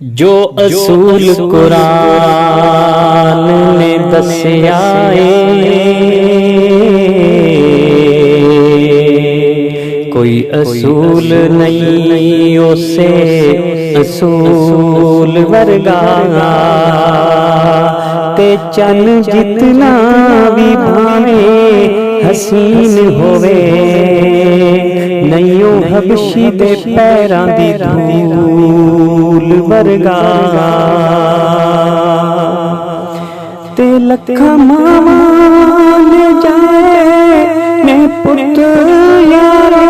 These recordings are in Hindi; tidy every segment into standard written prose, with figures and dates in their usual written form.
जो असूल कुरान ने दस्या कोई असूल नहीं उसे असूल वर्गा ते चन जितना भी भावे हसीन होवे नहीं हबशी दे पैरां दी धूल वर्गा ते लखा मावा ने जाए ने पुत्र यारा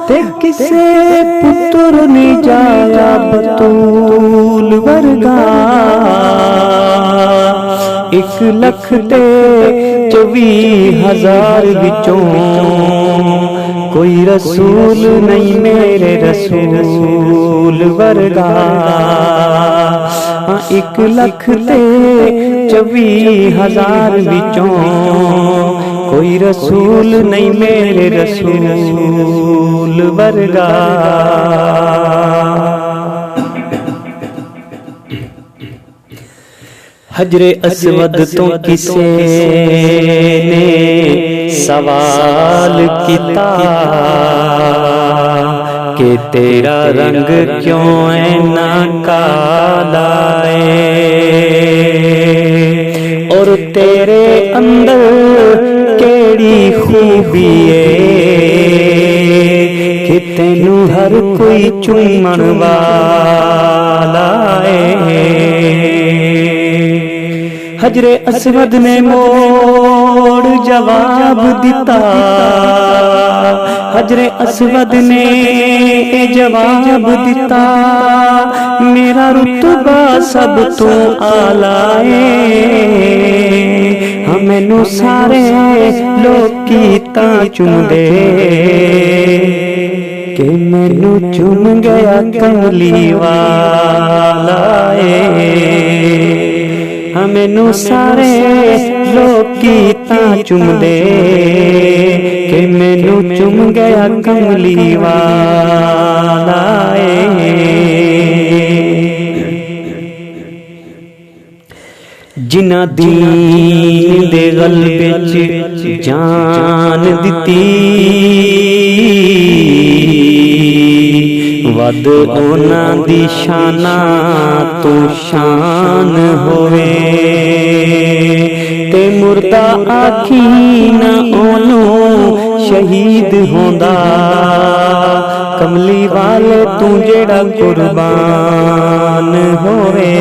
ते किसे पुत्र ने जाया बतूल वर्गा 1 लाख ते 24,000 विचों कोई रसूल नहीं मेरे रसूल वर्गा 1 लाख ते 24,000 विचों कोई रसूल नहीं मेरे रसूल वर्गा। हजरे अस्वद तो किसे ने सवाल किया कि तेरा रंग क्यों ऐना काला है और तेरे अंदर केड़ी खूबी है कि तेनू हर कोई चूमण वाला है। हजरे अस्वद ने मोड़ जवाब दिता, हजरे अस्वद ने जवाब दिता मेरा रुतबा सब तो आला है। मैनू सारे लोकी तां चुमदे कि मैनू चुम गया कमली वाला है। मैनू सारे लोकी तां चुमदे कि मैनू चुम गया कमली वाला है। जिन्हां दीन दे गलबे च जान दिती वद उन्हां दी शाना तो शान होवे ते मुर्दा आखी ना ओनू शहीद होंदा कमली वाले तू जेड़ा कुर्बान होवे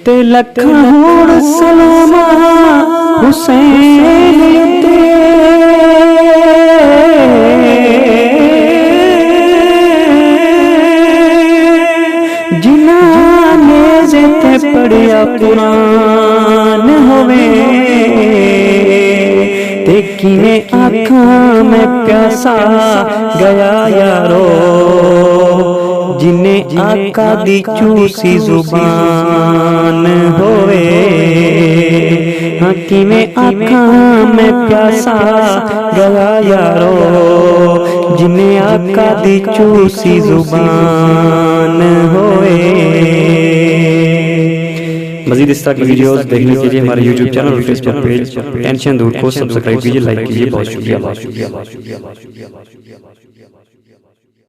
ते लखां होण सलामा हुसैन ते जिन्हां नेज़े ते पढ़िया कुरान होवे ते किवें आखां मैं प्यासा गया यारो जिन्हें आका दी चूसी जुबान होवे। हाँ किवें आखां मैं प्यासा गया यारो जिन्हें आका दी चूसी जुबान होवे। मज़ीद इस तरह की वीडियोस देखने के लिए हमारे YouTube चैनल और Facebook पेज टेंशन दूर को सब्सक्राइब कीजिए, लाइक कीजिए। बहुत शुक्रिया।